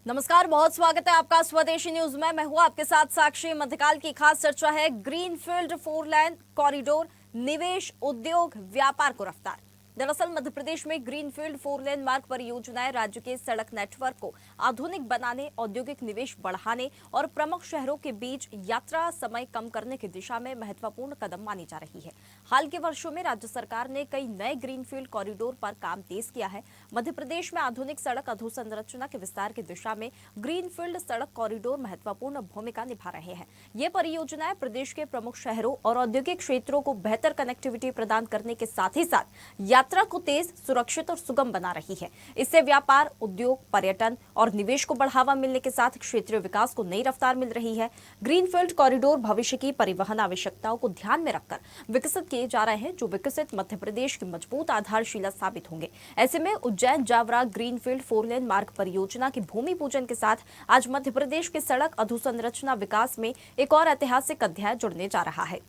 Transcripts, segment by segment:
नमस्कार, बहुत स्वागत है आपका स्वदेशी न्यूज में। मैं हूं आपके साथ साक्षी। मध्यकाल की खास चर्चा है ग्रीनफील्ड 4 लेन कॉरिडोर, निवेश, उद्योग, व्यापार को रफ्तार। दरअसल मध्य प्रदेश में ग्रीनफील्ड 4 लेन मार्ग परियोजनाएं राज्य के सड़क नेटवर्क को आधुनिक बनाने, औद्योगिक निवेश बढ़ाने और प्रमुख शहरों के बीच यात्रा समय कम करने की दिशा में महत्वपूर्ण कदम मानी जा रही है। हाल के वर्षों में राज्य सरकार ने कई नए ग्रीनफील्ड कॉरिडोर पर काम तेज किया है। मध्य प्रदेश में आधुनिक सड़क अधोसंरचना के विस्तार की दिशा में ग्रीनफील्ड सड़क कॉरिडोर महत्वपूर्ण भूमिका निभा रहे हैं। ये परियोजनाएं प्रदेश के प्रमुख शहरों और औद्योगिक क्षेत्रों को बेहतर कनेक्टिविटी प्रदान करने के साथ ही साथ यात्रा को तेज, सुरक्षित और सुगम बना रही है। इससे व्यापार, उद्योग, पर्यटन और निवेश को बढ़ावा मिलने के साथ क्षेत्रीय विकास को नई रफ्तार मिल रही है। ग्रीनफील्ड कॉरिडोर भविष्य की परिवहन आवश्यकताओं को ध्यान में रखकर विकसित किए जा रहे हैं, जो विकसित मध्य प्रदेश की मजबूत आधारशिला साबित होंगे। ऐसे में उज्जैन जावरा ग्रीनफील्ड 4 लेन मार्ग परियोजना की भूमि पूजन के साथ आज मध्य प्रदेश के सड़क अधोसंरचना विकास में एक और ऐतिहासिक अध्याय जुड़ने जा रहा है।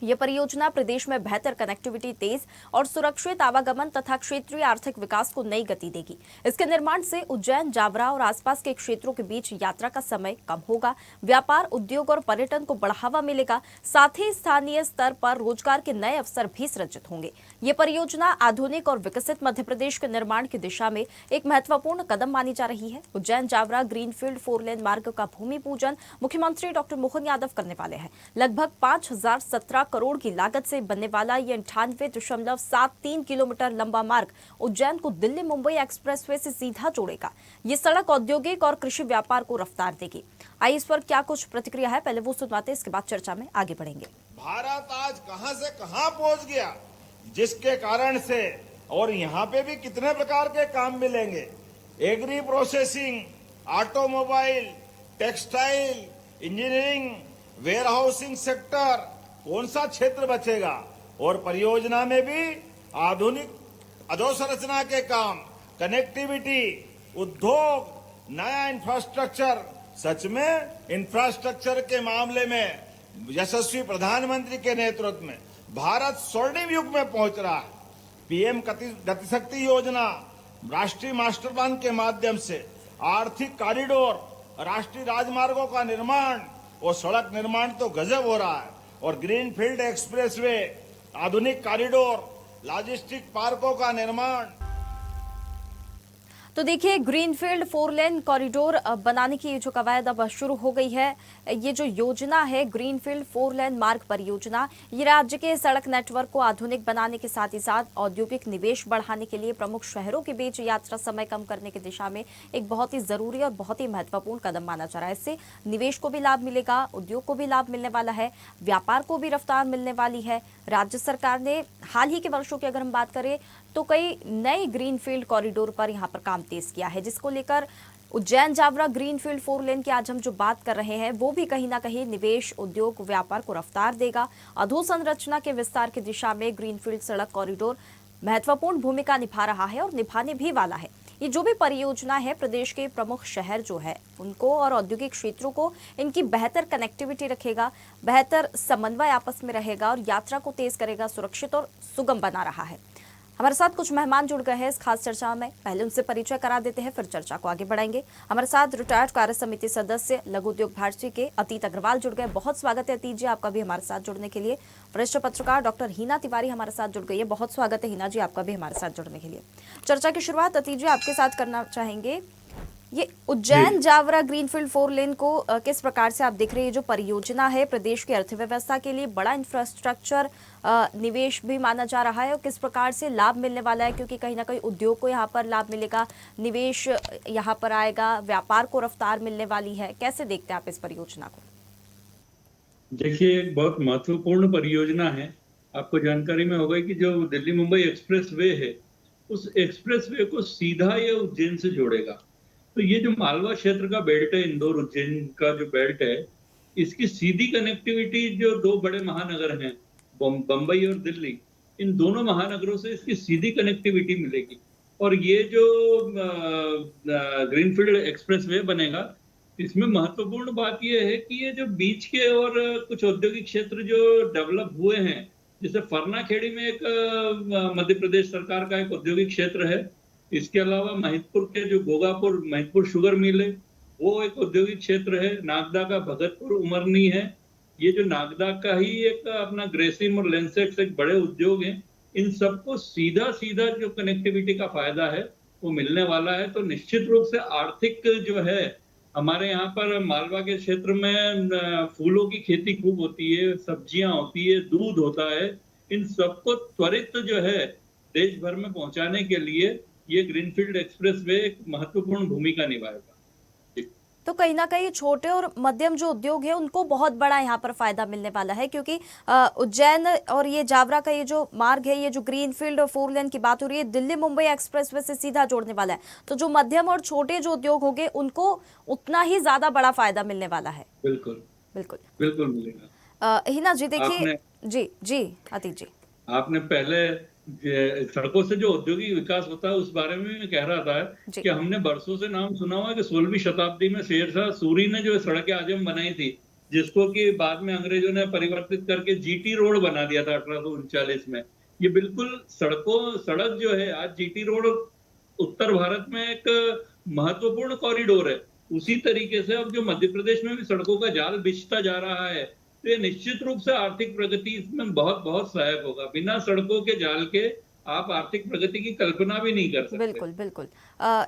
ये परियोजना प्रदेश में बेहतर कनेक्टिविटी, तेज और सुरक्षित आवागमन तथा क्षेत्रीय आर्थिक विकास को नई गति देगी। इसके निर्माण से उज्जैन, जावरा और आसपास के क्षेत्रों के बीच यात्रा का समय कम होगा, व्यापार, उद्योग और पर्यटन को बढ़ावा मिलेगा। साथ ही स्थानीय स्तर पर रोजगार के नए अवसर भी सृजित होंगे। ये परियोजना आधुनिक और विकसित मध्य प्रदेश के निर्माण की दिशा में एक महत्वपूर्ण कदम मानी जा रही है। उज्जैन जावरा ग्रीनफील्ड 4 लेन मार्ग का भूमि पूजन मुख्यमंत्री डॉक्टर मोहन यादव करने वाले हैं। लगभग 5017 करोड़ की लागत से बनने वाला ये 98.73 किलोमीटर लंबा मार्ग उज्जैन को दिल्ली मुंबई एक्सप्रेसवे से सीधा जोड़ेगा। ये सड़क औद्योगिक और कृषि व्यापार को रफ्तार देगी। आइए इस पर क्या कुछ प्रतिक्रिया है, पहले वो सुनवाते, इसके बाद चर्चा में आगे बढ़ेंगे। भारत आज कहां से कहां पहुंच गया, जिसके कारण से और यहाँ पे भी कितने प्रकार के काम मिलेंगे। Agri processing, automobile, textile, engineering, warehousing sector, कौन सा क्षेत्र बचेगा। और परियोजना में भी आधुनिक अधोसंरचना के काम, कनेक्टिविटी, उद्योग, नया इंफ्रास्ट्रक्चर। सच में इंफ्रास्ट्रक्चर के मामले में यशस्वी प्रधानमंत्री के नेतृत्व में भारत स्वर्णिम युग में पहुंच रहा है। पीएम गतिशक्ति योजना, राष्ट्रीय मास्टर प्लान के माध्यम से आर्थिक कॉरिडोर, राष्ट्रीय राजमार्गों का निर्माण और सड़क निर्माण तो गजब हो रहा है। और ग्रीनफील्ड एक्सप्रेसवे, आधुनिक कॉरिडोर, लॉजिस्टिक पार्कों का निर्माण। तो देखिए, ग्रीनफील्ड 4 लेन कॉरिडोर बनाने की जो कवायद अब शुरू हो गई है। ये जो योजना है ग्रीनफील्ड 4 लेन मार्ग परियोजना, ये राज्य के सड़क नेटवर्क को आधुनिक बनाने के साथ ही साथ औद्योगिक निवेश बढ़ाने के लिए प्रमुख शहरों के बीच यात्रा समय कम करने की दिशा में एक बहुत ही जरूरी और बहुत ही महत्वपूर्ण कदम माना जा रहा है। इससे निवेश को भी लाभ मिलेगा, उद्योग को भी लाभ मिलने वाला है, व्यापार को भी रफ्तार मिलने वाली है। राज्य सरकार ने हाल ही के वर्षों की अगर हम बात करें तो कई नए ग्रीनफील्ड कॉरिडोर पर यहाँ पर काम तेज किया है, जिसको लेकर उज्जैन जावरा ग्रीनफील्ड 4 लेन की आज हम जो बात कर रहे हैं वो भी कहीं ना कहीं निवेश, उद्योग, व्यापार को रफ्तार देगा। अधोसंरचना के विस्तार की दिशा में ग्रीनफील्ड सड़क कॉरिडोर महत्वपूर्ण भूमिका निभा रहा है और निभाने भी वाला है। ये जो भी परियोजना है, प्रदेश के प्रमुख शहर जो है उनको और औद्योगिक क्षेत्रों को इनकी बेहतर कनेक्टिविटी रखेगा, बेहतर समन्वय आपस में रहेगा और यात्रा को तेज करेगा, सुरक्षित और सुगम बना रहा है। हमारे साथ कुछ मेहमान जुड़ गए हैं इस खास चर्चा में। पहले उनसे परिचय करा देते हैं, फिर चर्चा को आगे बढ़ाएंगे। हमारे साथ रिटायर्ड कार्य समिति सदस्य लघु उद्योग भारती के अतीत अग्रवाल जुड़ गए। बहुत स्वागत है अतीत जी आपका भी हमारे साथ जुड़ने के लिए। वरिष्ठ पत्रकार डॉक्टर हिना तिवारी हमारे साथ जुड़ गई है। बहुत स्वागत है हिना जी आपका भी हमारे साथ जुड़ने के लिए। चर्चा की शुरुआत अतीत जी आपके साथ करना चाहेंगे। ये उज्जैन जावरा ग्रीनफील्ड 4 लेन को किस प्रकार से आप देख रहे हैं? ये जो परियोजना है प्रदेश की अर्थव्यवस्था के लिए बड़ा इंफ्रास्ट्रक्चर निवेश भी माना जा रहा है, और किस प्रकार से लाभ मिलने वाला है, क्योंकि कहीं ना कहीं उद्योग को यहाँ पर लाभ मिलेगा, निवेश यहाँ पर आएगा, व्यापार को रफ्तार मिलने वाली है। कैसे देखते हैं आप इस परियोजना को? देखिए, एक बहुत महत्वपूर्ण परियोजना है। आपको जानकारी में होगा कि जो दिल्ली मुंबई एक्सप्रेसवे है, उस एक्सप्रेसवे को सीधा ये उज्जैन से जोड़ेगा। तो ये जो मालवा क्षेत्र का बेल्ट है, इंदौर उज्जैन का जो बेल्ट है, इसकी सीधी कनेक्टिविटी जो दो बड़े महानगर हैं, बम्बई और दिल्ली, इन दोनों महानगरों से इसकी सीधी कनेक्टिविटी मिलेगी। और ये जो ग्रीनफील्ड एक्सप्रेसवे बनेगा, इसमें महत्वपूर्ण बात यह है कि ये जो बीच के और कुछ औद्योगिक क्षेत्र जो डेवलप हुए हैं, जैसे फरनाखेड़ी में एक मध्य प्रदेश सरकार का एक औद्योगिक क्षेत्र है। इसके अलावा महिदपुर के जो गोगापुर महिदपुर शुगर मिल है, वो एक औद्योगिक क्षेत्र है। नागदा का भगतपुर उमरनी है। ये जो नागदा का ही एक अपना ग्रेसिम और लेंसेक्स एक बड़े उद्योग हैं। इन सबको सीधा सीधा जो कनेक्टिविटी का फायदा है वो मिलने वाला है। तो निश्चित रूप से आर्थिक जो है, हमारे यहाँ पर मालवा के क्षेत्र में फूलों की खेती खूब होती है, सब्जियां होती है, दूध होता है। इन सबको त्वरित जो है देश भर में पहुंचाने के लिए ये ग्रीनफील्ड एक्सप्रेसवे एक महत्वपूर्ण भूमिका निभाएगा। जी। तो कहीं ना कहीं छोटे और मध्यम जो उद्योग है उनको बहुत बड़ा यहाँ पर फायदा मिलने वाला है, क्योंकि उज्जैन और ये जावरा का ये जो मार्ग है, ये जो ग्रीन फील्ड और 4 लेन की बात हो रही है, दिल्ली मुंबई एक्सप्रेसवे से सीधा जोड़ने वाला है। तो जो मध्यम और छोटे जो उद्योग होंगे उनको उतना ही ज्यादा बड़ा फायदा मिलने वाला है। बिल्कुल बिल्कुल। बिल्कुल मिलेगा। हिना जी देखिए। आपने जी जी अतीत जी। आपने पहले सड़कों से जो औद्योगिक विकास होता है उस बारे में मैं कह रहा था जी कि हमने बरसों से नाम सुना हुआ है कि 16वीं शताब्दी में शेरशाह सूरी ने जो सड़क आजम बनाई थी, जिसको कि बाद में अंग्रेजों ने परिवर्तित करके जीटी रोड बना दिया था 1839 में। ये बिल्कुल सड़क जो है आज जीटी रोड उत्तर भारत में एक महत्वपूर्ण कॉरिडोर है। उसी तरीके से अब जो मध्य प्रदेश में भी सड़कों का जाल बिछता जा रहा है, तो ये निश्चित रूप से आर्थिक प्रगति इसमें बहुत बहुत सहायक होगा। बिना सड़कों के जाल के आप आर्थिक प्रगति की कल्पना भी नहीं कर सकते। बिल्कुल बिल्कुल।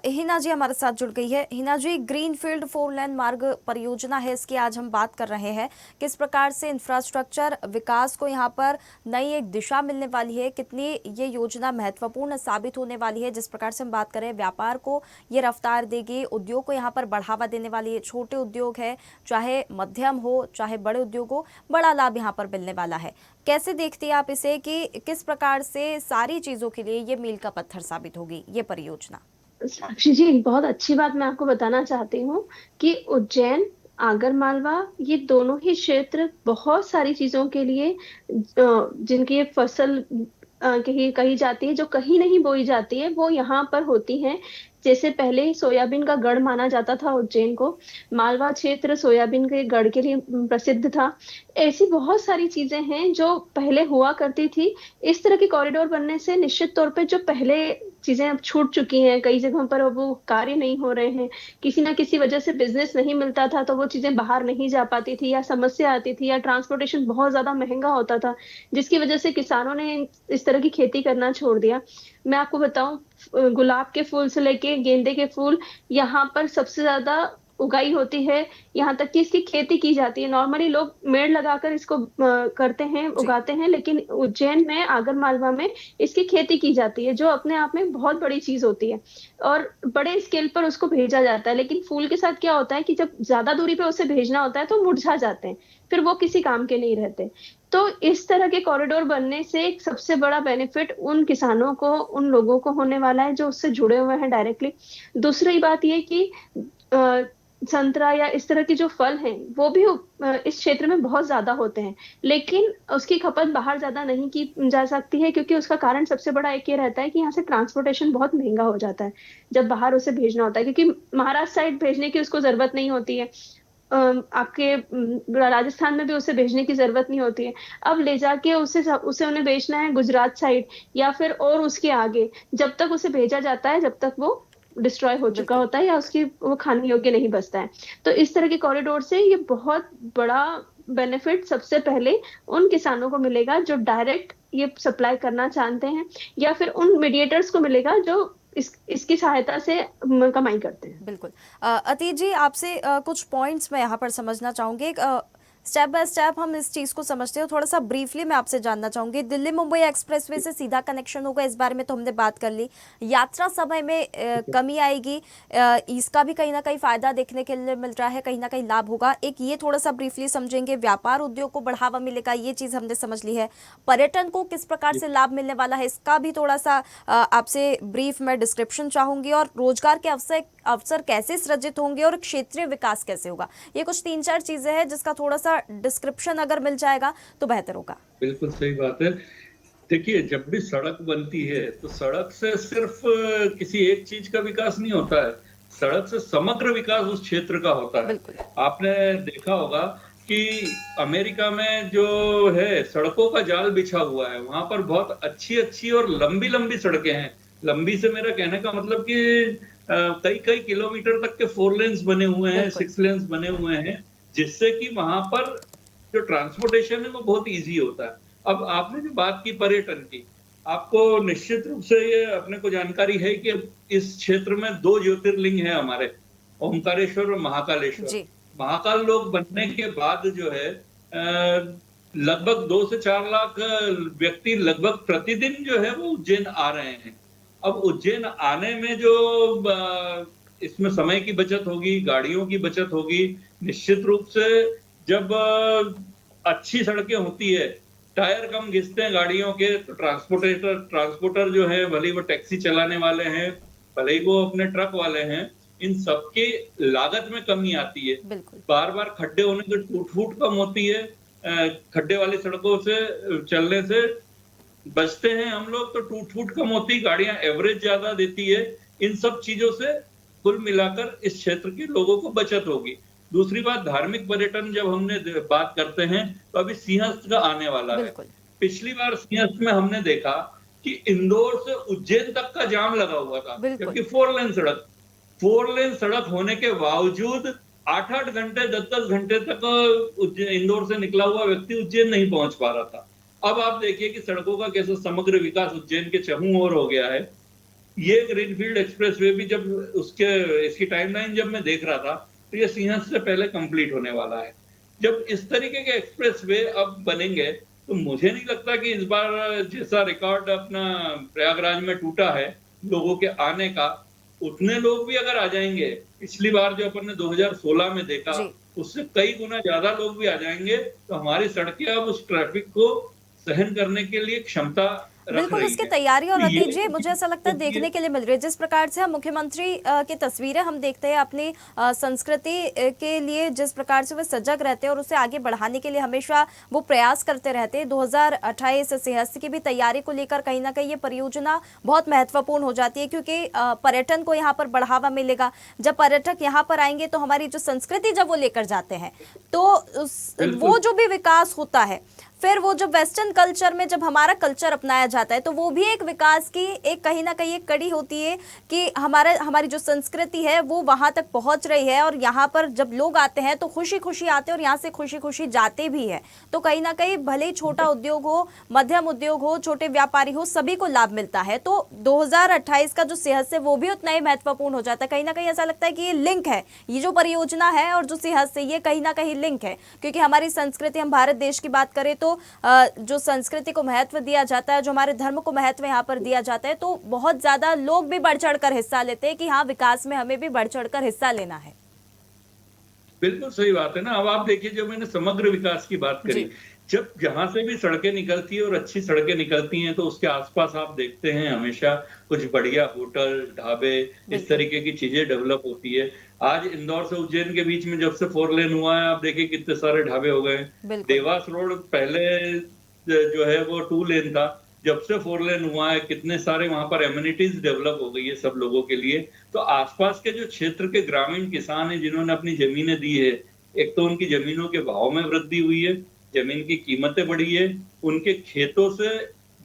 हिना जी हमारे साथ जुड़ गई है। हिना जी, ग्रीनफील्ड 4 लेन मार्ग परियोजना है, इसकी आज हम बात कर रहे हैं। किस प्रकार से इंफ्रास्ट्रक्चर विकास को यहाँ पर नई एक दिशा मिलने वाली है, कितनी ये योजना महत्वपूर्ण साबित होने वाली है। जिस प्रकार से हम बात करें, व्यापार को ये रफ्तार देगी, उद्योग को यहाँ पर बढ़ावा देने वाली है। छोटे उद्योग है, चाहे मध्यम हो चाहे बड़े उद्योग हो, बड़ा लाभ यहाँ पर मिलने वाला है। कैसे देखती हैं आप इसे कि किस प्रकार से सारी चीजों के लिए ये मील का पत्थर साबित होगी ये परियोजना? साक्षी जी, एक बहुत अच्छी बात मैं आपको बताना चाहती हूँ कि उज्जैन, आगरमालवा, ये दोनों ही क्षेत्र बहुत सारी चीजों के लिए जिनकी ये फसल कही जाती है, जो कहीं नहीं बोई जाती है, वो यहाँ पर होती है। जैसे पहले सोयाबीन का गढ़ माना जाता था उज्जैन को, मालवा क्षेत्र सोयाबीन के गढ़ के लिए प्रसिद्ध था। ऐसी बहुत सारी चीजें हैं जो पहले हुआ करती थी। इस तरह के कॉरिडोर बनने से निश्चित तौर पे जो पहले चीजें अब छूट चुकी हैं, कई जगहों पर अब वो कार्य नहीं हो रहे हैं, किसी ना किसी वजह से बिजनेस नहीं मिलता था तो वो चीजें बाहर नहीं जा पाती थी, या समस्या आती थी, या ट्रांसपोर्टेशन बहुत ज्यादा महंगा होता था, जिसकी वजह से किसानों ने इस तरह की खेती करना छोड़ दिया। मैं आपको बताऊं, गुलाब के फूल से लेके गेंदे के फूल यहाँ पर सबसे ज्यादा उगाई होती है, यहाँ तक कि इसकी खेती की जाती है। नॉर्मली लोग मेड़ लगाकर इसको करते हैं, उगाते हैं, लेकिन उज्जैन में, आगरमालवा में इसकी खेती की जाती है, जो अपने आप में बहुत बड़ी चीज होती है और बड़े स्केल पर उसको भेजा जाता है। लेकिन फूल के साथ क्या होता है कि जब ज्यादा दूरी पे उसे भेजना होता है तो मुरझा जाते हैं, फिर वो किसी काम के नहीं रहते। तो इस तरह के कॉरिडोर बनने से एक सबसे बड़ा बेनिफिट उन किसानों को, उन लोगों को होने वाला है जो उससे जुड़े हुए हैं डायरेक्टली। दूसरी बात ये कि संतरा या इस तरह के जो फल हैं वो भी इस क्षेत्र में बहुत ज्यादा होते हैं, लेकिन उसकी खपत बाहर ज्यादा नहीं की जा सकती है, क्योंकि उसका कारण सबसे बड़ा एक ये रहता है कि यहाँ से ट्रांसपोर्टेशन बहुत महंगा हो जाता है जब बाहर उसे भेजना होता है, क्योंकि महाराष्ट्र साइड भेजने की उसको जरूरत नहीं होती है, आपके राजस्थान में भी उसे भेजने की जरूरत नहीं होती है। अब ले जाके उसे उन्हें बेचना है गुजरात साइड या फिर और उसके आगे, जब तक उसे भेजा जाता है जब तक वो डिस्ट्रॉय हो चुका होता है या उसकी वो खाने योग्य नहीं बचता है। तो इस तरह के कॉरिडोर से ये बहुत बड़ा बेनिफिट सबसे पहले उन किसानों को मिलेगा जो डायरेक्ट ये सप्लाई करना चाहते हैं, या फिर उन मीडिएटर्स को मिलेगा जो इसकी सहायता से कमाई करते हैं। बिल्कुल। अतीत जी, आपसे कुछ पॉइंट्स मैं यहाँ पर समझना चाहूंगी। स्टेप बाय स्टेप हम इस चीज को समझते हैं, थोड़ा सा ब्रीफली मैं आपसे जानना चाहूंगी। दिल्ली मुंबई एक्सप्रेसवे से सीधा कनेक्शन होगा, इस बारे में तो हमने बात कर ली। यात्रा समय में कमी आएगी, इसका भी कहीं ना कहीं फायदा देखने के लिए मिल रहा है, कहीं ना कहीं लाभ होगा। एक ये थोड़ा सा ब्रीफली समझेंगे। व्यापार उद्योग को बढ़ावा मिलेगा, ये चीज हमने समझ ली है। पर्यटन को किस प्रकार से लाभ मिलने वाला है, इसका भी थोड़ा सा आपसे ब्रीफ में डिस्क्रिप्शन चाहूंगी। और रोजगार के अवसर कैसे सृजित होंगे और क्षेत्रीय विकास कैसे होगा, ये कुछ 3-4 चीजें हैं जिसका थोड़ा सा डिस्क्रिप्शन अगर मिल जाएगा तो बेहतर होगा। बिल्कुल सही बात है। देखिए, जब भी सड़क बनती है तो सड़क से सिर्फ किसी एक चीज का विकास नहीं होता है, सड़क से समग्र विकास उस क्षेत्र का होता है। आपने देखा होगा कि अमेरिका में जो है सड़कों का जाल बिछा हुआ है, वहां पर बहुत अच्छी अच्छी और लंबी लंबी सड़कें हैं। लंबी से मेरा कहने का मतलब कि कई कई किलोमीटर तक के 4 लेन्स बने हुए हैं, बिल्कुल। 6 लेन्स बने हुए हैं, जिससे कि वहां पर जो ट्रांसपोर्टेशन है वो बहुत ईजी होता है। अब आपने जो बात की पर्यटन की, आपको निश्चित रूप से ये अपने को जानकारी है कि इस क्षेत्र में 2 ज्योतिर्लिंग है हमारे, ओमकारेश्वर और महाकालेश्वर। जी। महाकाल लोक बनने के बाद जो है लगभग 2 से 4 लाख व्यक्ति लगभग प्रतिदिन जो है वो उज्जैन आ रहे हैं। अब उज्जैन आने में जो इसमें समय की बचत होगी, गाड़ियों की बचत होगी, निश्चित रूप से जब अच्छी सड़कें होती है, टायर कम घिसते हैं गाड़ियों के, तो ट्रांसपोर्टर जो है, भले ही वो टैक्सी चलाने वाले हैं, भले ही वो अपने ट्रक वाले हैं, इन सबकी लागत में कमी आती है। बिल्कुल। बार बार खड्डे होने से टूट-फूट कम होती है। खड्डे वाली सड़कों से चलने से बचते हैं हम लोग, तो टूट-फूट कम होती, गाड़ियां एवरेज ज्यादा देती है। इन सब चीजों से कुल मिलाकर इस क्षेत्र के लोगों को बचत होगी। दूसरी बात, धार्मिक पर्यटन जब हमने बात करते हैं, तो अभी सिंहस्थ का आने वाला है। बिल्कुल। पिछली बार सिंहस्थ में हमने देखा कि इंदौर से उज्जैन तक का जाम लगा हुआ था, बिल्कुल। जबकि 4 लेन सड़क होने के बावजूद 8-8 घंटे 10-10 घंटे तक इंदौर से निकला हुआ व्यक्ति उज्जैन नहीं पहुंच पा रहा था। अब आप देखिए कि सड़कों का कैसा समग्र विकास उज्जैन के चहुं ओर हो गया है। ये ग्रीनफील्ड एक्सप्रेसवे भी जब इसकी टाइमलाइन जब मैं देख रहा था, तो ये सिंहस्थ से पहले कंप्लीट होने वाला है। जब इस तरीके के एक्सप्रेसवे अब बनेंगे, तो मुझे नहीं लगता कि इस बार जैसा रिकॉर्ड अपना प्रयागराज में टूटा है लोगों के आने का, उतने लोग भी अगर आ जाएंगे, पिछली बार जो अपन ने 2016 में देखा, जी। उससे कई गुना ज्यादा लोग भी आ जाएंगे, तो हमारी सड़कें अब उस ट्रैफिक को सहन करने के लिए क्षमता रख बिल्कुल, रही इसकी है। तैयारी और तो ये नतीजे मुझे ऐसा लगता है देखने के लिए मिल रही है। जिस प्रकार से हम मुख्यमंत्री की तस्वीरें हम देखते हैं अपनी संस्कृति के लिए, जिस प्रकार से वे सजग रहते हैं और उसे आगे बढ़ाने के लिए हमेशा वो प्रयास करते रहते हैं। 2028 सिंहस्थ की भी तैयारी को लेकर कहीं ना कहीं ये परियोजना बहुत महत्वपूर्ण हो जाती है, क्योंकि पर्यटन को यहाँ पर बढ़ावा मिलेगा। जब पर्यटक यहाँ पर आएंगे तो हमारी जो संस्कृति जब वो लेकर जाते हैं, तो वो जो भी विकास होता है, फिर वो जब वेस्टर्न कल्चर में जब हमारा कल्चर अपनाया जाता है, तो वो भी एक विकास की एक कहीं ना कहीं एक कड़ी होती है कि हमारी जो संस्कृति है वो वहां तक पहुंच रही है। और यहाँ पर जब लोग आते हैं तो खुशी खुशी आते हैं और यहाँ से खुशी खुशी जाते भी है। तो कहीं ना कहीं भले ही छोटा उद्योग हो, मध्यम उद्योग हो, छोटे व्यापारी हो, सभी को लाभ मिलता है। तो 2028 का जो सिंहस्थ है वो भी उतना ही महत्वपूर्ण हो जाता है। कहीं ना कहीं ऐसा लगता है कि ये लिंक है, ये जो परियोजना है और जो सिंहस्थ है, ये कहीं ना कहीं लिंक है, क्योंकि हमारी संस्कृति, हम भारत देश की बात करें तो जो संस्कृति को महत्व दिया जाता है, जो हमारे धर्म को महत्व यहाँ पर दिया जाता है, तो बहुत ज्यादा लोग भी बढ़ चढ़कर हिस्सा लेते हैं कि हाँ, विकास में हमें भी बढ़ चढ़कर हिस्सा लेना है। बिल्कुल सही बात है ना। अब आप देखिए, जब मैंने समग्र विकास की बात करी, जब जहां से भी सड़कें निकलती है और अच्छी सड़कें निकलती हैं, तो उसके आसपास आप देखते हैं हमेशा कुछ बढ़िया होटल, ढाबे, इस तरीके की चीजें डेवलप होती है। आज इंदौर से उज्जैन के बीच में जब से 4 लेन हुआ है, आप देखिए कितने सारे ढाबे हो गए। देवास रोड पहले जो है वो 2 लेन था, जब से 4 लेन हुआ है, कितने सारे वहां पर एमिनिटीज डेवलप हो गई है सब लोगों के लिए। तो आसपास के जो क्षेत्र के ग्रामीण किसान हैं, जिन्होंने अपनी जमीनें दी है, एक तो उनकी जमीनों के भाव में वृद्धि हुई है, जमीन की कीमतें बढ़ी है, उनके खेतों से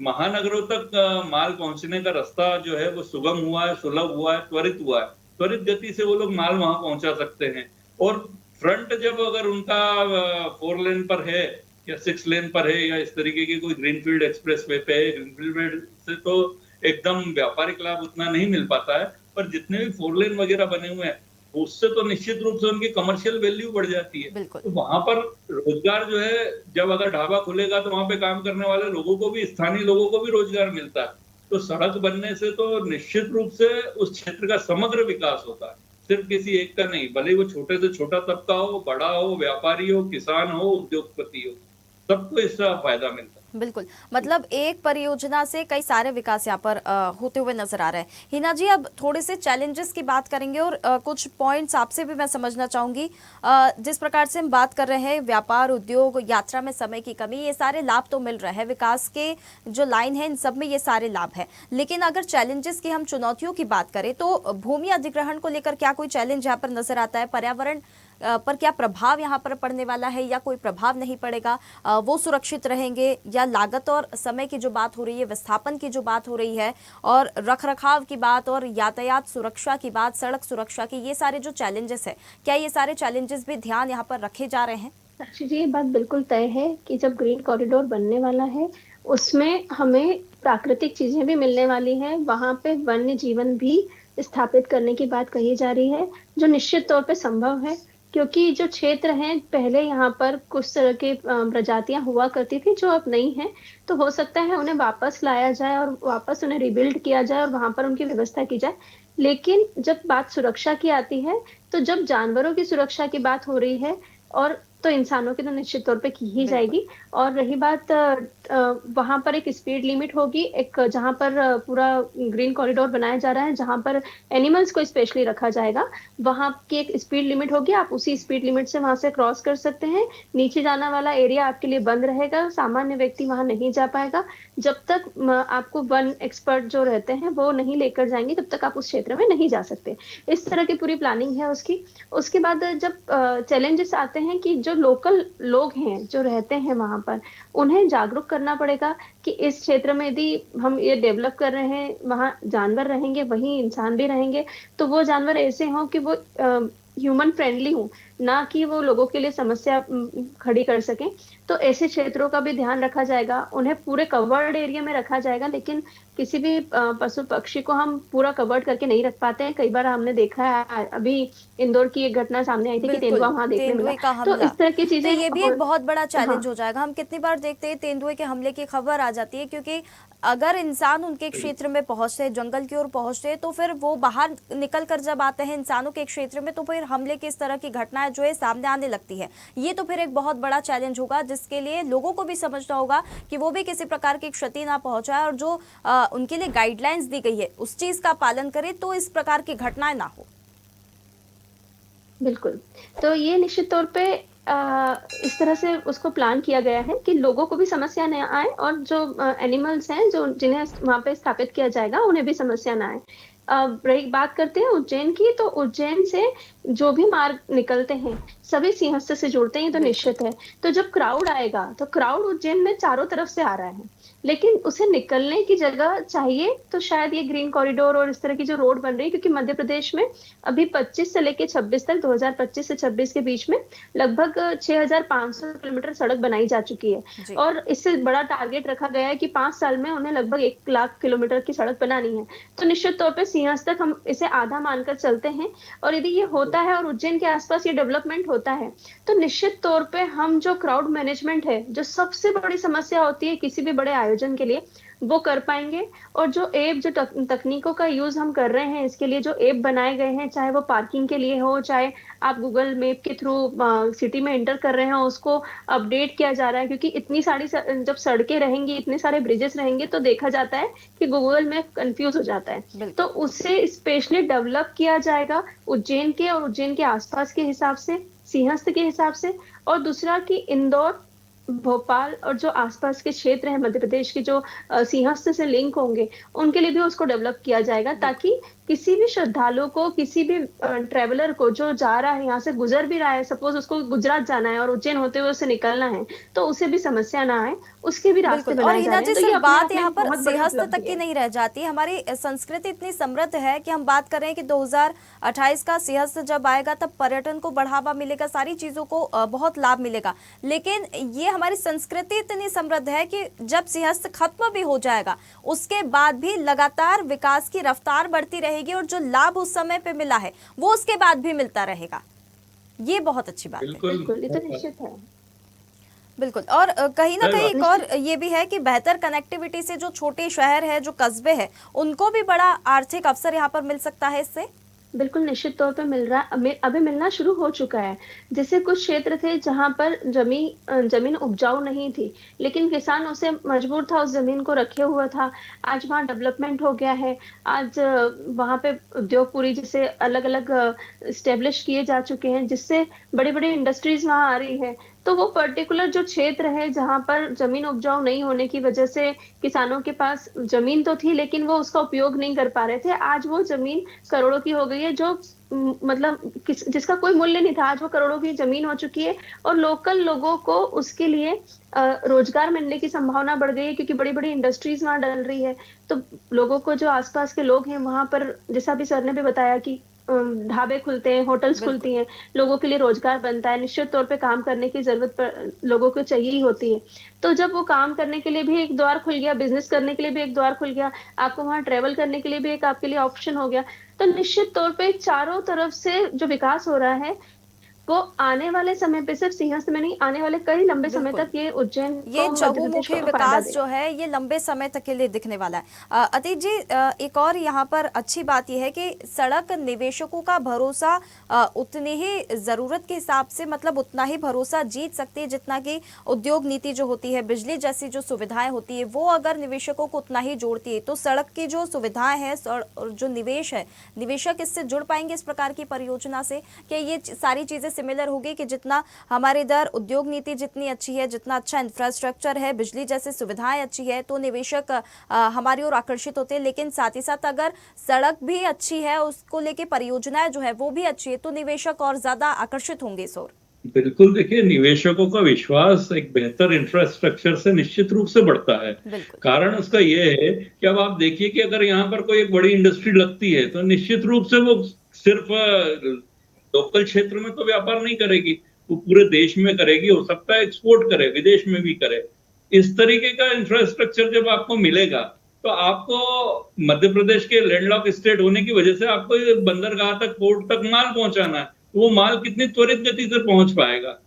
महानगरों तक माल पहुंचने का रास्ता जो है वो सुगम हुआ है, सुलभ हुआ है, त्वरित हुआ है। त्वरित गति से वो लोग माल वहां पहुंचा सकते हैं। और फ्रंट जब अगर उनका 4 लेन पर है या 6 लेन पर है, या इस तरीके की कोई ग्रीनफील्ड एक्सप्रेस वे पे है, ग्रीनफील्ड से तो एकदम व्यापारिक लाभ उतना नहीं मिल पाता है, पर जितने भी 4 लेन वगैरह बने हुए हैं, उससे तो निश्चित रूप से उनकी कमर्शियल वैल्यू बढ़ जाती है। तो वहां पर रोजगार जो है, जब अगर ढाबा खुलेगा तो वहां पे काम करने वाले लोगों को भी, स्थानीय लोगों को भी रोजगार मिलता है। तो सड़क बनने से तो निश्चित रूप से उस क्षेत्र का समग्र विकास होता है, सिर्फ किसी एक का नहीं। भले वो छोटे से छोटा तबका हो, बड़ा हो, व्यापारी हो, किसान हो, उद्योगपति हो, सबको इसका फायदा मिलता है। बिल्कुल, मतलब एक परियोजना से कई सारे विकास यहाँ पर होते हुए नजर आ रहे हैं। हिना जी, अब थोड़े से चैलेंजेस की बात करेंगे और कुछ पॉइंट्स आपसे भी मैं समझना चाहूंगी। जिस प्रकार से हम बात कर रहे हैं, व्यापार, उद्योग, यात्रा में समय की कमी, ये सारे लाभ तो मिल रहे हैं, विकास के जो लाइन है इन सब में ये सारे लाभ है। लेकिन अगर चैलेंजेस की, हम चुनौतियों की बात करें, तो भूमि अधिग्रहण को लेकर क्या कोई चैलेंज यहाँ पर नजर आता है? पर्यावरण पर क्या प्रभाव यहाँ पर पड़ने वाला है या कोई प्रभाव नहीं पड़ेगा, वो सुरक्षित रहेंगे, या लागत और समय की जो बात हो रही है, विस्थापन की जो बात हो रही है, और रखरखाव की बात और यातायात सुरक्षा की बात, सड़क सुरक्षा की, ये सारे जो चैलेंजेस है, क्या ये सारे चैलेंजेस भी ध्यान यहाँ पर रखे जा रहे हैं? साक्षी जी, ये बात बिल्कुल तय है कि जब ग्रीन कॉरिडोर बनने वाला है उसमें हमें प्राकृतिक चीजें भी मिलने वाली हैं, वहां पे वन्य जीवन भी स्थापित करने की बात कही जा रही है, जो निश्चित तौर पे संभव है। क्योंकि जो क्षेत्र हैं, पहले यहाँ पर कुछ तरह के प्रजातियां हुआ करती थी जो अब नहीं है, तो हो सकता है उन्हें वापस लाया जाए और वापस उन्हें रिबिल्ड किया जाए और वहां पर उनकी व्यवस्था की जाए। लेकिन जब बात सुरक्षा की आती है, तो जब जानवरों की सुरक्षा की बात हो रही है, और तो इंसानों की तो निश्चित तौर पे की ही जाएगी। और रही बात, वहां पर एक स्पीड लिमिट होगी, एक जहां पर पूरा ग्रीन कॉरिडोर बनाया जा रहा है, जहां पर एनिमल्स को स्पेशली रखा जाएगा, वहां की एक स्पीड लिमिट होगी, आप उसी स्पीड लिमिट से वहां से क्रॉस कर सकते हैं। नीचे जाना वाला एरिया आपके लिए बंद रहेगा, सामान्य व्यक्ति वहां नहीं जा पाएगा। जब तक आपको वन एक्सपर्ट जो रहते हैं वो नहीं लेकर जाएंगे, तब तक आप उस क्षेत्र में नहीं जा सकते। इस तरह की पूरी प्लानिंग है उसकी। उसके बाद जब चैलेंजेस आते हैं कि जो लोकल लोग हैं जो रहते हैं वहां पर, उन्हें जागरूक करना पड़ेगा कि इस क्षेत्र में यदि हम ये डेवलप कर रहे हैं, वहां जानवर रहेंगे, वहीं इंसान भी रहेंगे, तो वो जानवर ऐसे हों कि वो ह्यूमन फ्रेंडली हो, ना कि वो लोगों के लिए समस्या खड़ी कर सकें। तो ऐसे क्षेत्रों का भी ध्यान रखा जाएगा, उन्हें पूरे कवर्ड एरिया में रखा जाएगा। लेकिन किसी भी पशु पक्षी को हम पूरा कवर्ड करके नहीं रख पाते हैं। कई बार हमने देखा है, अभी इंदौर की एक घटना सामने आई थी कि तेंदुआ वहां देखने तेंदुए का मिला। तो हमला, इस तरह की तो चीजें ये भी एक बहुत बड़ा चैलेंज हाँ। हो जाएगा। हम कितनी बार देखते हैं तेंदुए के हमले की खबर आ जाती है, क्योंकि अगर इंसान उनके क्षेत्र में पहुंचते, जंगल की ओर पहुंचते, तो फिर वो बाहर निकल कर जब आते हैं इंसानों के क्षेत्र में, तो फिर हमले की इस तरह की घटनाएं जो है सामने आने लगती है। ये तो फिर एक बहुत बड़ा चैलेंज होगा, जिसके लिए लोगों को भी समझना होगा कि वो भी किसी प्रकार की क्षति ना पहुंचाए, और जो उनके लिए गाइडलाइंस दी गई है उस चीज का पालन करे, तो इस प्रकार की घटनाएं ना हो। बिल्कुल। तो ये निश्चित तौर पे इस तरह से उसको प्लान किया गया है कि लोगों को भी समस्या न आए, और जो एनिमल्स हैं जो जिन्हें वहां पे स्थापित किया जाएगा उन्हें भी समस्या ना आए। रही बात करते हैं उज्जैन की, तो उज्जैन से जो भी मार्ग निकलते हैं सभी सिंहस्थ से जुड़ते हैं, ये तो निश्चित है। तो जब क्राउड आएगा, तो क्राउड उज्जैन में चारों तरफ से आ रहा है, लेकिन उसे निकलने की जगह चाहिए, तो शायद ये ग्रीन कॉरिडोर और इस तरह की जो रोड बन रही है, क्योंकि मध्य प्रदेश में अभी 25 से लेके 26 तक, 2025 से 26 के बीच में लगभग 6,500 किलोमीटर सड़क बनाई जा चुकी है। और इससे बड़ा टारगेट रखा गया है कि 5 साल में उन्हें लगभग 1 लाख किलोमीटर की सड़क बनानी है। तो निश्चित तौर पर सिंहस्थ तक हम इसे आधा मानकर चलते हैं, और यदि ये होता है और उज्जैन के आसपास ये डेवलपमेंट होता है, तो निश्चित तौर पे हम जो क्राउड मैनेजमेंट है, जो सबसे बड़ी समस्या होती है किसी भी बड़े आयोजन के लिए, वो कर पाएंगे। और जो ऐप, जो तकनीकों का यूज हम कर रहे हैं, इसके लिए जो ऐप बनाए गए हैं, चाहे वो पार्किंग के लिए हो, चाहे आप गूगल मैप के थ्रू सिटी में एंटर कर रहे हो, उसको अपडेट किया जा रहा है। क्योंकि इतनी सारी जब सड़कें रहेंगी, इतने सारे ब्रिजेस रहेंगे, तो देखा जाता है कि गूगल मैप कंफ्यूज हो जाता है। तो उसे स्पेशली डेवलप किया जाएगा उज्जैन के और उज्जैन के आसपास के हिसाब से, सिंहस्थ के हिसाब से। और दूसरा कि इंदौर, भोपाल और जो आसपास के क्षेत्र हैं मध्य प्रदेश के, जो सिंहस्थ से लिंक होंगे, उनके लिए भी उसको डेवलप किया जाएगा, ताकि किसी भी श्रद्धालु को, किसी भी ट्रेवलर को जो जा रहा है, यहाँ से गुजर भी रहा है, सपोज उसको गुजरात जाना है और उज्जैन होते हुए उसे निकलना है, तो उसे भी समस्या ना आए, उसके भी रास्ते बनाए जा रहे हैं। तो ये बात यहाँ पर सिंहस्थ तक की नहीं रह जाती। हमारी संस्कृति इतनी समृद्ध है कि हम बात कर रहे हैं कि 2028 का सिंहस्थ जब आएगा, तब पर्यटन को बढ़ावा मिलेगा, सारी चीजों को बहुत लाभ मिलेगा। लेकिन ये हमारी संस्कृति इतनी समृद्ध है कि जब सिंहस्थ खत्म भी हो जाएगा, उसके बाद भी लगातार विकास की रफ्तार बढ़ती रहेगी, और जो लाभ उस समय पे मिला है वो उसके बाद भी मिलता रहेगा। ये बहुत अच्छी बात है। बिल्कुल, ये तो निश्चित है। बिल्कुल। और कहीं ना कहीं एक और ये भी है कि बेहतर कनेक्टिविटी से जो छोटे शहर है, जो कस्बे हैं, उनको भी बड़ा आर्थिक अवसर यहाँ पर मिल सकता है इससे। बिल्कुल निश्चित तौर पे मिल रहा है, अभी मिलना शुरू हो चुका है। जैसे कुछ क्षेत्र थे जहां पर जमीन उपजाऊ नहीं थी, लेकिन किसान उसे मजबूर था, उस जमीन को रखे हुआ था। आज वहां डेवलपमेंट हो गया है, आज वहां पे उद्योगपुरी जैसे अलग अलग स्टेब्लिश किए जा चुके हैं, जिससे बड़ी बड़ी इंडस्ट्रीज वहां आ रही है। तो वो पर्टिकुलर जो क्षेत्र है जहाँ पर जमीन उपजाऊ नहीं होने की वजह से किसानों के पास जमीन तो थी लेकिन वो उसका उपयोग नहीं कर पा रहे थे, आज वो जमीन करोड़ों की हो गई है, जो मतलब जिसका कोई मूल्य नहीं था, आज वो करोड़ों की जमीन हो चुकी है और लोकल लोगों को उसके लिए रोजगार मिलने की संभावना बढ़ गई है, क्योंकि बड़ी बड़ी इंडस्ट्रीज वहां डल रही है। तो लोगों को, जो आसपास के लोग हैं वहां पर, जैसा भी सर ने भी बताया कि ढाबे खुलते हैं, होटल्स बिल्कुल। खुलती हैं, लोगों के लिए रोजगार बनता है, निश्चित तौर पे काम करने की जरूरत लोगों को चाहिए ही होती है। तो जब वो काम करने के लिए भी एक द्वार खुल गया, बिजनेस करने के लिए भी एक द्वार खुल गया, आपको वहां ट्रेवल करने के लिए भी एक आपके लिए ऑप्शन हो गया, तो निश्चित तौर पे चारों तरफ से जो विकास हो रहा है वो आने वाले समय पे, सिर्फ सिंहस्थ में नहीं, आने वाले कई लंबे समय बिल्कुल, तक ये उज्जैन ये को, मध्य प्रदेश चहुमुखी को फायदा विकास जो देगा। है ये लंबे समय तक के लिए दिखने वाला है। अतीत जी, एक और यहाँ पर अच्छी बात यह है कि सड़क निवेशकों का भरोसा उतनी ही जरूरत के हिसाब से, मतलब उतना ही भरोसा जीत सकती है जितना कि उद्योग नीति जो होती है, बिजली जैसी जो सुविधाएं होती है, वो अगर निवेशकों को उतना ही जोड़ती है, तो सड़क की जो सुविधाएं हैं और जो निवेश है, निवेशक इससे जुड़ पाएंगे इस प्रकार की परियोजना से। कि ये सारी चीजें सिमिलर होगी कि जितना हमारे इधर उद्योग नीति जितनी अच्छी है, जितना अच्छा इंफ्रास्ट्रक्चर है, बिजली जैसी सुविधाएं अच्छी है, तो निवेशक हमारी ओर आकर्षित होते हैं। लेकिन साथ ही साथ अगर सड़क भी अच्छी है, उसको लेके परियोजनाएं जो है वो भी अच्छी है, तो निवेशक और ज्यादा आकर्षित होंगे इस ओर। बिल्कुल, देखिए निवेशकों का विश्वास एक बेहतर इंफ्रास्ट्रक्चर से निश्चित रूप से बढ़ता है। बिल्कुल। कारण उसका ये है कि अब आप देखिए कि अगर यहाँ पर कोई एक बड़ी इंडस्ट्री लगती है तो निश्चित रूप से वो सिर्फ लोकल क्षेत्र में तो व्यापार नहीं करेगी, वो पूरे देश में करेगी, हो सकता है एक्सपोर्ट करे, विदेश में भी करे। इस तरीके का इंफ्रास्ट्रक्चर जब आपको मिलेगा तो आपको मध्य प्रदेश के लैंडलॉक स्टेट होने की वजह से आपको ये बंदरगाह तक, पोर्ट तक माल पहुंचाना है, वो माल कितनी त्वरित गति से पहुंच पाएगा।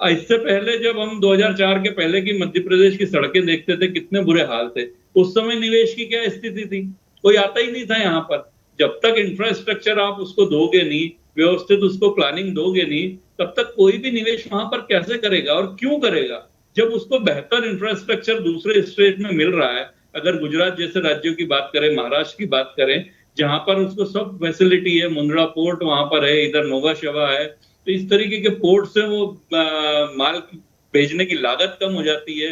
इससे पहले जब हम 2004 के पहले की मध्य प्रदेश की सड़कें देखते थे, कितने बुरे हाल थे। उस समय निवेश की क्या स्थिति थी, कोई आता ही नहीं था यहाँ पर। जब तक इंफ्रास्ट्रक्चर आप उसको दोगे नहीं, व्यवस्थित उसको प्लानिंग दोगे नहीं, तब तक कोई भी निवेश वहां पर कैसे करेगा और क्यों करेगा। जब उसको बेहतर इंफ्रास्ट्रक्चर दूसरे स्टेट में मिल रहा है, अगर गुजरात जैसे राज्यों की बात करें, महाराष्ट्र की बात करें, जहां पर उसको सब फैसिलिटी है, मुंद्रा पोर्ट वहां पर है, इधर नोवा शवा है, तो इस तरीके के पोर्ट से वो माल भेजने की लागत कम हो जाती है।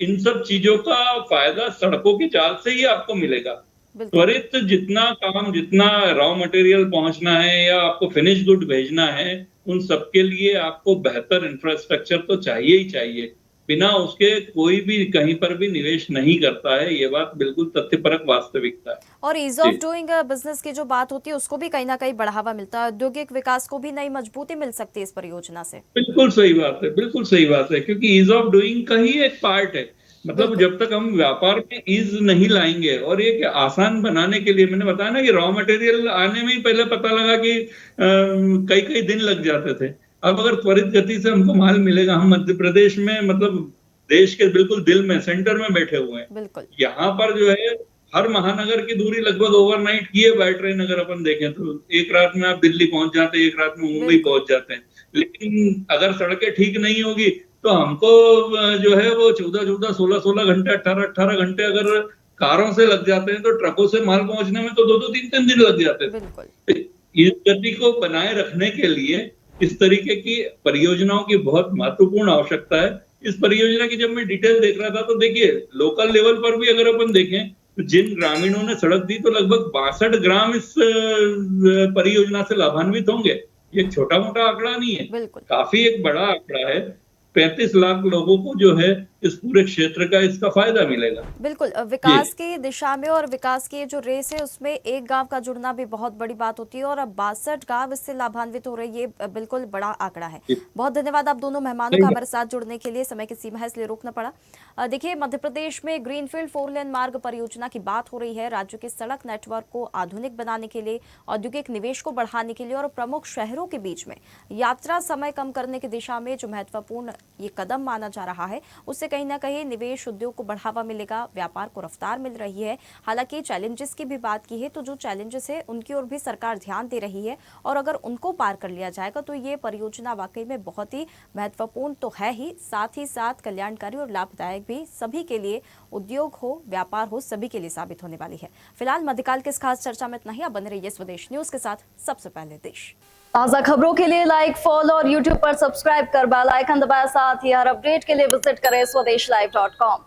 इन सब चीजों का फायदा सड़कों के जाल से ही आपको मिलेगा। बिल्कुल। त्वरित जितना काम, जितना रॉ मटेरियल पहुंचना है या आपको फिनिश गुड भेजना है, उन सबके लिए आपको बेहतर इंफ्रास्ट्रक्चर तो चाहिए ही चाहिए। बिना उसके कोई भी कहीं पर भी निवेश नहीं करता है, ये बात बिल्कुल तथ्यपरक वास्तविकता है। और ईज जी। ऑफ डूइंग बिजनेस की जो बात होती है उसको भी कहीं ना कहीं बढ़ावा मिलता है, औद्योगिक विकास को भी नई मजबूती मिल सकती है इस परियोजना से। बिल्कुल सही बात है, बिल्कुल सही बात है, क्योंकि ईज ऑफ डूइंग का ही एक पार्ट है। मतलब बिल्कुल। जब तक हम व्यापार में ईज नहीं लाएंगे, और ये कि आसान बनाने के लिए, मैंने बताया ना कि रॉ मटेरियल आने में ही पहले पता लगा कि कई कई दिन लग जाते थे। अब अगर त्वरित गति से हमको माल मिलेगा, हम मध्य प्रदेश में, मतलब देश के बिल्कुल दिल में, सेंटर में बैठे हुए हैं। बिल्कुल। यहाँ पर जो है हर महानगर की दूरी लगभग ओवरनाइट की है बाय ट्रेन। अगर अपन देखें तो एक रात में आप दिल्ली पहुंच जाते हैं, एक रात में मुंबई बिल्कुल। पहुंच जाते हैं। लेकिन अगर सड़कें ठीक नहीं होगी तो हमको जो है वो 14-14, 16-16 घंटे, 18-18 घंटे अगर कारों से लग जाते हैं, तो ट्रकों से माल पहुंचने में तो 2-2, 3-3 दिन लग जाते बिल्कुल। थे। इस गति को बनाए रखने के लिए इस तरीके की परियोजनाओं की बहुत महत्वपूर्ण आवश्यकता है। इस परियोजना की जब मैं डिटेल देख रहा था तो देखिए, लोकल लेवल पर भी अगर अपन देखें तो जिन ग्रामीणों ने सड़क दी, तो लगभग 62 ग्राम इस परियोजना से लाभान्वित होंगे। ये छोटा मोटा आंकड़ा नहीं है, बिल्कुल। काफी एक बड़ा आंकड़ा है। 35 लाख लोगों को जो है इस पूरे क्षेत्र का इसका फायदा मिलेगा। बिल्कुल। विकास की दिशा में और विकास की जो रेस है उसमें एक गांव का जुड़ना भी बहुत बड़ी बात होती है, और अब 62 गांव इससे लाभान्वित हो रहे हैं, ये बिल्कुल बड़ा आंकड़ा है। बहुत धन्यवाद आप दोनों मेहमानों का हमारे साथ जुड़ने के लिए। समय की सीमा है इसलिए रोकना पड़ा। देखिए, मध्य प्रदेश में ग्रीनफील्ड 4 लेन मार्ग परियोजना की बात हो रही है। राज्य के सड़क नेटवर्क को आधुनिक बनाने के लिए, औद्योगिक निवेश को बढ़ाने के लिए और प्रमुख शहरों के बीच में यात्रा समय कम करने की दिशा में जो महत्वपूर्ण ये कदम माना जा रहा है, उससे कहीं ना कहीं निवेश, उद्योग को बढ़ावा मिलेगा, व्यापार को रफ्तार मिल रही है। हालांकि चैलेंजेस की भी बात की है तो जो चैलेंजेस है उनकी ओर भी सरकार ध्यान दे रही है, और अगर उनको पार कर लिया जाएगा तो ये परियोजना वाकई में बहुत ही महत्वपूर्ण तो है ही, साथ ही साथ कल्याणकारी और लाभदायक भी सभी के लिए, उद्योग हो, व्यापार हो, सभी के लिए साबित होने वाली है। फिलहाल मध्यकाल के इस खास चर्चा में इतना ही। आप बने रहिए स्वदेश न्यूज के साथ, सबसे पहले देश। ताज़ा खबरों के लिए लाइक, फॉलो और यूट्यूब पर सब्सक्राइब कर बेल आइकन दबाएं। साथ ही हर अपडेट के लिए विजिट करें swedeshlive.com।